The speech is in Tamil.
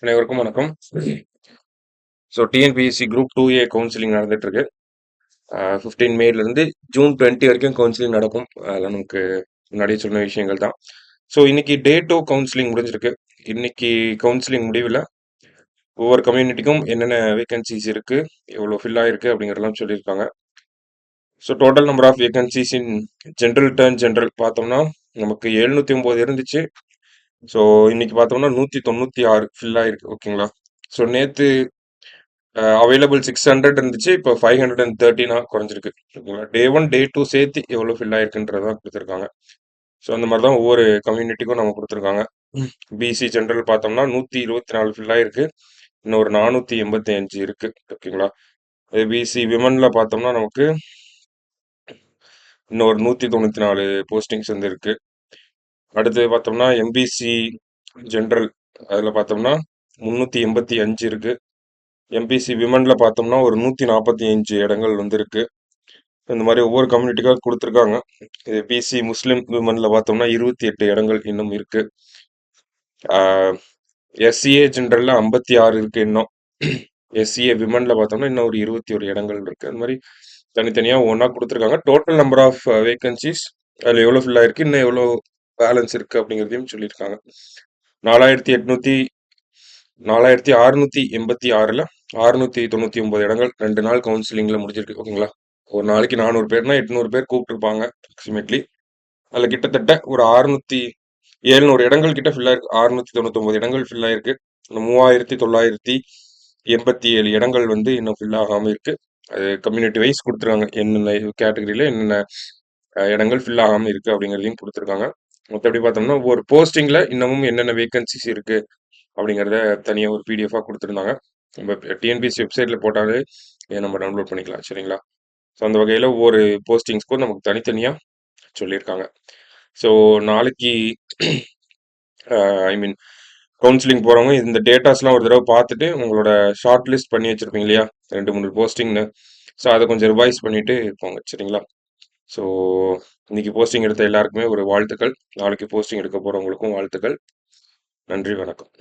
அனைவருக்கும் வணக்கம். So TNPSC group 2A counselling நடந்துட்டு இருக்கு. 15 மேலேருந்து ஜூன் 20 வரைக்கும் கவுன்சிலிங் நடக்கும். அதெல்லாம் நமக்கு முன்னாடியே சொன்ன விஷயங்கள் தான். ஸோ இன்னைக்கு டே 2 கவுன்சிலிங் முடிஞ்சிருக்கு. இன்னைக்கு கவுன்சிலிங் முடிவில் ஒவ்வொரு கம்யூனிட்டிக்கும் என்னென்ன வேகன்சிஸ் இருக்கு, எவ்வளோ ஃபில் ஆயிருக்கு அப்படிங்கிறதெல்லாம் சொல்லியிருக்காங்க. So total number of vacancies in general பார்த்தோம்னா நமக்கு 709 இருந்துச்சு. ஸோ இன்னைக்கு பார்த்தோம்னா 196 ஃபில் ஆயிருக்கு. ஓகேங்களா. ஸோ நேற்று அவைலபிள் 600 இருந்துச்சு. இப்போ 513 குறைஞ்சிருக்கு. ஓகேங்களா. டே 1 டே 2 சேர்த்து எவ்வளோ ஃபில் ஆயிருக்குன்றதான் கொடுத்துருக்காங்க. ஸோ அந்த மாதிரி தான் ஒவ்வொரு கம்யூனிட்டிக்கும் நம்ம கொடுத்துருக்காங்க. பிசி ஜென்ரல் பார்த்தோம்னா 124 ஃபில் ஆயிருக்கு. இன்னும் ஒரு 485 இருக்கு. ஓகேங்களா. பிசி விமன்ல பார்த்தோம்னா நமக்கு இன்னும் ஒரு 194 போஸ்டிங்ஸ் வந்து இருக்கு. அடுத்து பார்த்தோம்னா எம்பிசி ஜென்ரல் அதில் பார்த்தோம்னா 385 இருக்கு. எம்பிசி விமன்ல பார்த்தோம்னா ஒரு 145 இடங்கள் வந்து இருக்கு. இந்த மாதிரி ஒவ்வொரு கம்யூனிட்டிக்காக கொடுத்துருக்காங்க. இது பிசி முஸ்லீம் விமன்ல பார்த்தோம்னா 28 இடங்கள் இன்னும் இருக்கு. எஸ்சிஏ ஜென்ரல்ல 56 இருக்கு இன்னும். எஸ்சிஏ விமன்ல பார்த்தோம்னா இன்னும் ஒரு 21 இடங்கள் இருக்கு. அந்த மாதிரி தனித்தனியாக ஒன்றா கொடுத்துருக்காங்க. டோட்டல் நம்பர் ஆஃப் வேகன்சிஸ் அதில் எவ்வளோ ஃபில் ஆயிருக்கு, இன்னும் எவ்வளோ பேலன்ஸ் இருக்கு அப்படிங்கிறதையும் சொல்லியிருக்காங்க. 4686ல் 699 இடங்கள் 2 நாள் கவுன்சிலிங்ல முடிஞ்சிருக்கு. ஓகேங்களா. ஒரு நாளைக்கு 400 பேர்னா 800 பேர் கூப்பிட்டுருப்பாங்க அப்ராக்சிமேட்லி. அதில் கிட்டத்தட்ட ஒரு 700 இடங்கள் கிட்ட ஃபில் ஆயிருக்கு. 699 இடங்கள் ஃபில் ஆயிருக்கு. 3987 இடங்கள் வந்து இன்னும் ஃபில் ஆகாமல் இருக்கு. அது கம்யூனிட்டி வைஸ் கொடுத்துருக்காங்க. என்னென்ன கேட்டகரியில் என்னென்ன இடங்கள் ஃபில் ஆகாமல் இருக்கு அப்படிங்கிறதையும் கொடுத்துருக்காங்க. மற்றபடி பார்த்தோம்னா ஒரு போஸ்டிங்கில் இன்னமும் என்னென்ன வேகன்சிஸ் இருக்கு அப்படிங்கிறத தனியாக ஒரு பிடிஎஃபாக கொடுத்துருந்தாங்க. நம்ம டிஎன்பிஎஸ்சி வெப்சைட்டில் போட்டாலே இதை நம்ம டவுன்லோட் பண்ணிக்கலாம். சரிங்களா. ஸோ அந்த வகையில் ஒவ்வொரு போஸ்டிங்ஸ்க்கும் நமக்கு தனித்தனியாக சொல்லியிருக்காங்க. ஸோ நாளைக்கு ஐ மீன் கவுன்சிலிங் போகிறவங்க இந்த டேட்டாஸ்லாம் ஒரு தடவை பார்த்துட்டு உங்களோட ஷார்ட் லிஸ்ட் பண்ணி வச்சுருப்பீங்க இல்லையா, 2-3 போஸ்டிங்னு. ஸோ அதை கொஞ்சம் ரிவைஸ் பண்ணிவிட்டு போங்க. சரிங்களா. ஸோ இன்னைக்கு போஸ்டிங் எடுத்த எல்லாருக்குமே ஒரு வாழ்த்துக்கள். நாளைக்கு போஸ்டிங் எடுக்க போகிறவங்களுக்கும் வாழ்த்துக்கள். நன்றி, வணக்கம்.